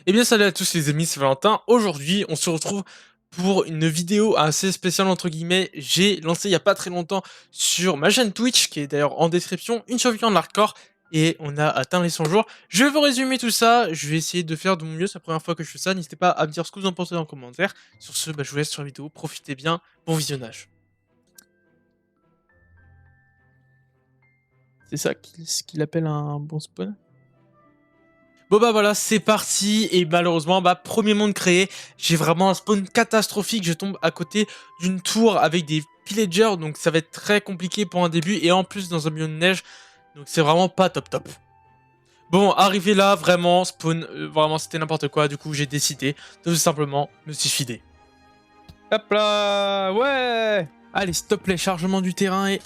Eh bien salut à tous les amis, c'est Valentin. Aujourd'hui, on se retrouve pour une vidéo assez spéciale entre guillemets. J'ai lancé il y a pas très longtemps sur ma chaîne Twitch, qui est d'ailleurs en description, une survie de l'hardcore, et on a atteint les 100 jours. Je vais vous résumer tout ça, je vais essayer de faire de mon mieux, c'est la première fois que je fais ça. N'hésitez pas à me dire ce que vous en pensez en commentaire. Sur ce, je vous laisse sur la vidéo, profitez bien, bon visionnage. C'est ça ce qu'il appelle un bon spawn? Bon bah voilà, c'est parti, et malheureusement, premier monde créé, j'ai vraiment un spawn catastrophique, je tombe à côté d'une tour avec des pillagers, donc ça va être très compliqué pour un début, et en plus dans un biome de neige, donc c'est vraiment pas top top. Bon, arrivé là, vraiment, spawn, vraiment c'était n'importe quoi, du coup j'ai décidé de tout simplement me suicider. Hop là, ouais. Allez, stop les chargements du terrain et...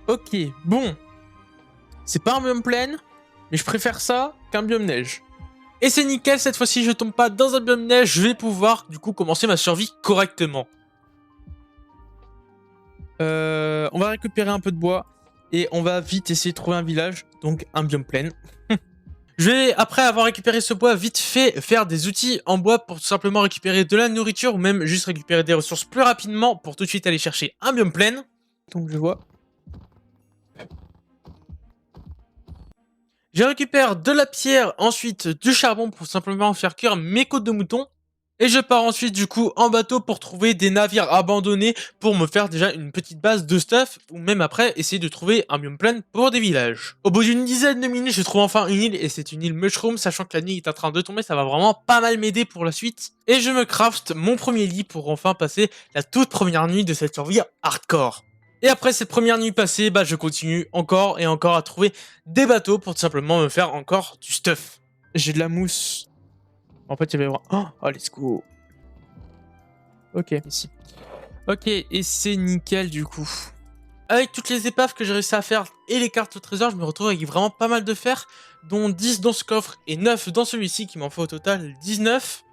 Ok, bon, c'est pas un biome plein, mais je préfère ça qu'un biome neige. Et c'est nickel, cette fois-ci je tombe pas dans un biome neige, je vais pouvoir du coup commencer ma survie correctement. On va récupérer un peu de bois et on va vite essayer de trouver un village, donc un biome plein. Je vais, après avoir récupéré ce bois, vite fait faire des outils en bois pour tout simplement récupérer de la nourriture ou même juste récupérer des ressources plus rapidement pour tout de suite aller chercher un biome plein. Donc je vois. Je récupère de la pierre, ensuite du charbon pour simplement faire cuire mes côtes de mouton. Et je pars ensuite du coup en bateau pour trouver des navires abandonnés pour me faire déjà une petite base de stuff ou même après essayer de trouver un biome plein pour des villages. Au bout d'une dizaine de minutes, je trouve enfin une île et c'est une île mushroom, sachant que la nuit est en train de tomber, ça va vraiment pas mal m'aider pour la suite. Et je me craft mon premier lit pour enfin passer la toute première nuit de cette survie hardcore. Et après cette première nuit passée, je continue encore et encore à trouver des bateaux pour tout simplement me faire encore du stuff. J'ai de la mousse. En fait, il va y avoir... Oh, let's go. Ok, ici. Ok, et c'est nickel du coup. Avec toutes les épaves que j'ai réussi à faire et les cartes au trésor, je me retrouve avec vraiment pas mal de fer, dont 10 dans ce coffre et 9 dans celui-ci, qui m'en fait au total 19.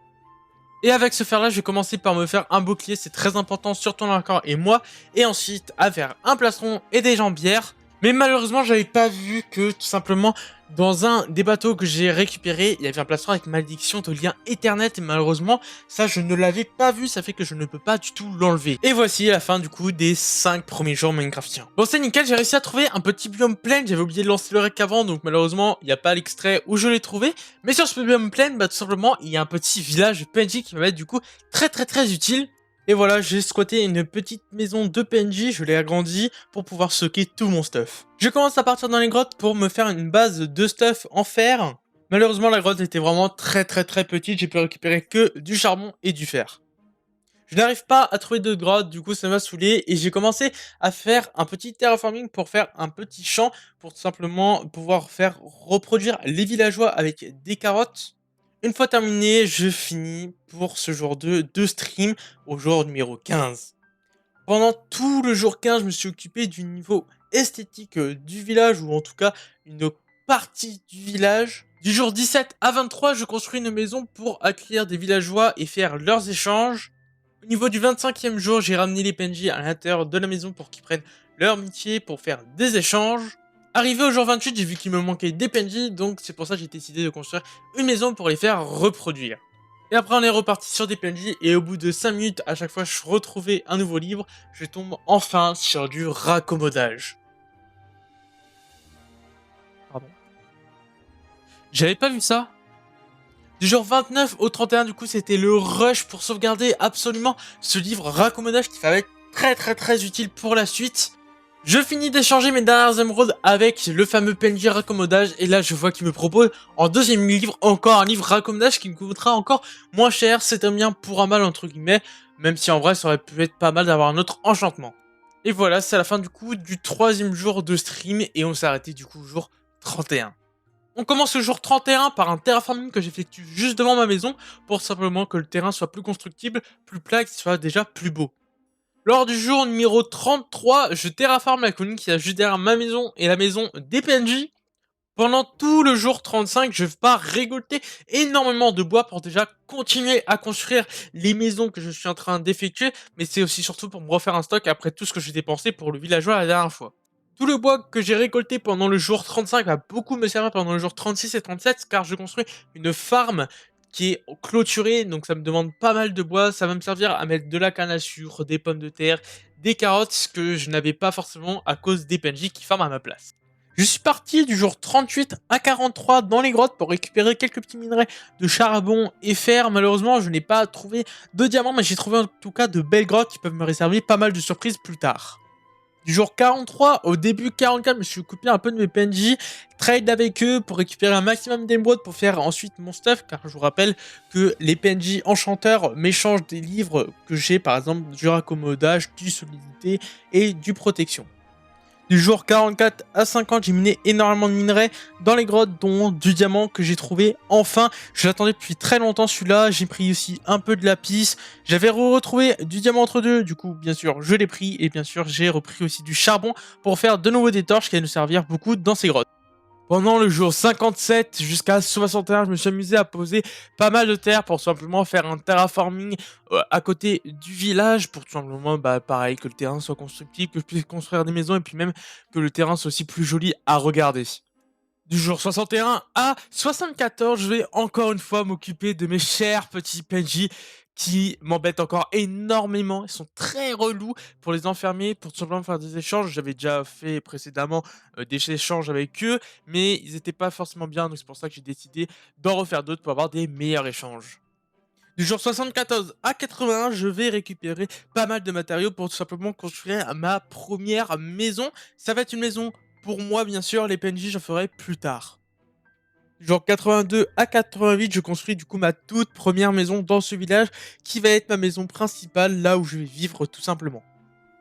Et avec ce fer là, je vais commencer par me faire un bouclier, c'est très important, surtout dans corps et moi. Et ensuite à faire un plastron et des jambières. Mais malheureusement, j'avais pas vu que tout simplement dans un des bateaux que j'ai récupéré, il y avait un plastron avec malédiction de lien Ethernet. Et malheureusement, ça je ne l'avais pas vu, ça fait que je ne peux pas du tout l'enlever. Et voici la fin du coup des 5 premiers jours Minecraftiens. Bon, c'est nickel, j'ai réussi à trouver un petit biome plein. J'avais oublié de lancer le rec avant, donc malheureusement, il n'y a pas l'extrait où je l'ai trouvé. Mais sur ce biome plein, tout simplement, il y a un petit village PNJ qui va être du coup très utile. Et voilà, j'ai squatté une petite maison de PNJ, je l'ai agrandie pour pouvoir stocker tout mon stuff. Je commence à partir dans les grottes pour me faire une base de stuff en fer. Malheureusement, la grotte était vraiment très petite, j'ai pu récupérer que du charbon et du fer. Je n'arrive pas à trouver de grotte, du coup ça m'a saoulé et j'ai commencé à faire un petit terraforming pour faire un petit champ pour tout simplement pouvoir faire reproduire les villageois avec des carottes. Une fois terminé, je finis pour ce jour 2 de stream au jour numéro 15. Pendant tout le jour 15, je me suis occupé du niveau esthétique du village, ou en tout cas une partie du village. Du jour 17 à 23, je construis une maison pour accueillir des villageois et faire leurs échanges. Au niveau du 25e jour, j'ai ramené les PNJ à l'intérieur de la maison pour qu'ils prennent leur métier pour faire des échanges. Arrivé au jour 28, j'ai vu qu'il me manquait des PNJ, donc c'est pour ça que j'ai décidé de construire une maison pour les faire reproduire. Et après on est reparti sur des PNJ et au bout de 5 minutes, à chaque fois je retrouvais un nouveau livre, je tombe enfin sur du raccommodage. Pardon. J'avais pas vu ça. Du jour 29 au 31, du coup, c'était le rush pour sauvegarder absolument ce livre raccommodage qui va être très utile pour la suite. Je finis d'échanger mes dernières émeraudes avec le fameux PNJ raccommodage et là je vois qu'il me propose en deuxième livre encore un livre raccommodage qui me coûtera encore moins cher. C'est un bien pour un mal entre guillemets, même si en vrai ça aurait pu être pas mal d'avoir un autre enchantement. Et voilà, c'est la fin du coup du troisième jour de stream et on s'est arrêté du coup au jour 31. On commence le jour 31 par un terraforming que j'effectue juste devant ma maison pour simplement que le terrain soit plus constructible, plus plat et qu'il soit déjà plus beau. Lors du jour numéro 33, je terraforme la colline qui est juste derrière ma maison et la maison des PNJ. Pendant tout le jour 35, je pars récolter énormément de bois pour déjà continuer à construire les maisons que je suis en train d'effectuer, mais c'est aussi surtout pour me refaire un stock après tout ce que j'ai dépensé pour le villageois la dernière fois. Tout le bois que j'ai récolté pendant le jour 35 va beaucoup me servir pendant le jour 36 et 37 car je construis une farm qui est clôturée, donc ça me demande pas mal de bois. Ça va me servir à mettre de la canne à sucre, des pommes de terre, des carottes, ce que je n'avais pas forcément à cause des PNJ qui farment à ma place. Je suis parti du jour 38 à 43 dans les grottes pour récupérer quelques petits minerais de charbon et fer. Malheureusement, je n'ai pas trouvé de diamants, mais j'ai trouvé en tout cas de belles grottes qui peuvent me réserver pas mal de surprises plus tard. Du jour 43 au début 44, je me suis coupé un peu de mes PNJ, trade avec eux pour récupérer un maximum d'émeraudes pour faire ensuite mon stuff, car je vous rappelle que les PNJ enchanteurs m'échangent des livres que j'ai, par exemple du raccommodage, du solidité et du protection. Du jour 44 à 50, j'ai miné énormément de minerais dans les grottes, dont du diamant que j'ai trouvé enfin. Je l'attendais depuis très longtemps celui-là. J'ai pris aussi un peu de lapis. J'avais retrouvé du diamant entre deux. Du coup, bien sûr, je l'ai pris. Et bien sûr, j'ai repris aussi du charbon pour faire de nouveau des torches qui allaient nous servir beaucoup dans ces grottes. Pendant le jour 57 jusqu'à 61, je me suis amusé à poser pas mal de terre pour simplement faire un terraforming à côté du village pour tout simplement, pareil, que le terrain soit constructible, que je puisse construire des maisons et puis même que le terrain soit aussi plus joli à regarder. Du jour 61 à 74, je vais encore une fois m'occuper de mes chers petits PNJ qui m'embêtent encore énormément. Ils sont très relous pour les enfermer, pour tout simplement faire des échanges. J'avais déjà fait précédemment des échanges avec eux, mais ils n'étaient pas forcément bien, donc c'est pour ça que j'ai décidé d'en refaire d'autres pour avoir des meilleurs échanges. Du jour 74 à 81, je vais récupérer pas mal de matériaux pour tout simplement construire ma première maison. Ça va être une maison pour moi, bien sûr, les PNJ, j'en ferai plus tard. Du jour 82 à 88, je construis du coup ma toute première maison dans ce village qui va être ma maison principale, là où je vais vivre tout simplement.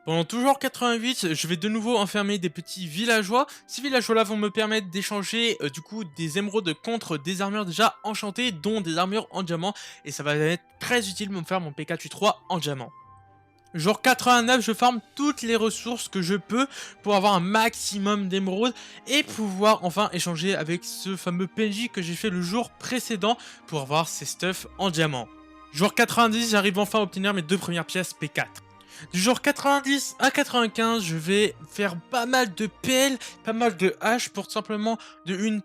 Pendant toujours 88, je vais de nouveau enfermer des petits villageois. Ces villageois-là vont me permettre d'échanger du coup des émeraudes contre des armures déjà enchantées, dont des armures en diamant. Et ça va être très utile de me faire mon PK3 en diamant. Jour 89, je farme toutes les ressources que je peux pour avoir un maximum d'émeraudes et pouvoir enfin échanger avec ce fameux PNJ que j'ai fait le jour précédent pour avoir ces stuffs en diamant. Jour 90, j'arrive enfin à obtenir mes deux premières pièces P4. Du jour 90 à 95, je vais faire pas mal de pelles, pas mal de haches pour tout simplement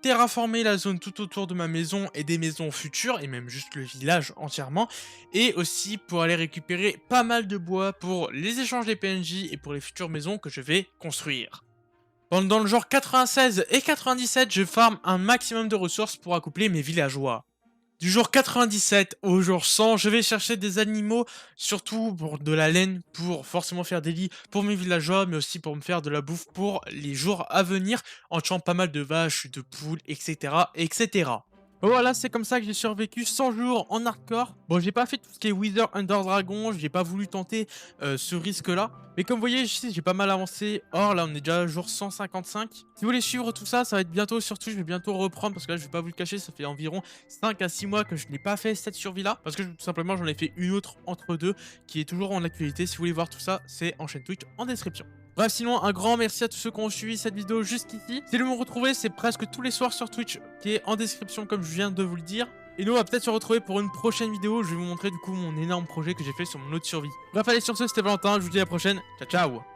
terraformer la zone tout autour de ma maison et des maisons futures, et même juste le village entièrement, et aussi pour aller récupérer pas mal de bois pour les échanges des PNJ et pour les futures maisons que je vais construire. Pendant le jour 96 et 97, je farme un maximum de ressources pour accoupler mes villageois. Du jour 97 au jour 100, je vais chercher des animaux, surtout pour de la laine, pour forcément faire des lits pour mes villageois, mais aussi pour me faire de la bouffe pour les jours à venir, en tuant pas mal de vaches, de poules, etc. etc. Voilà, c'est comme ça que j'ai survécu 100 jours en hardcore. Bon, j'ai pas fait tout ce qui est Wither Under Dragon, j'ai pas voulu tenter ce risque-là. Mais comme vous voyez, ici, j'ai pas mal avancé. Or, là, on est déjà à jour 155. Si vous voulez suivre tout ça, ça va être bientôt. Surtout, je vais bientôt reprendre parce que là, je vais pas vous le cacher, ça fait environ 5 à 6 mois que je n'ai pas fait cette survie-là. Parce que tout simplement, j'en ai fait une autre entre deux qui est toujours en actualité. Si vous voulez voir tout ça, c'est en chaîne Twitch en description. Bref, sinon, un grand merci à tous ceux qui ont suivi cette vidéo jusqu'ici. Si vous me retrouvez, c'est presque tous les soirs sur Twitch, qui est en description comme je viens de vous le dire. Et nous, on va peut-être se retrouver pour une prochaine vidéo. Je vais vous montrer du coup mon énorme projet que j'ai fait sur mon autre survie. Bref, allez, sur ce, c'était Valentin. Je vous dis à la prochaine. Ciao, ciao.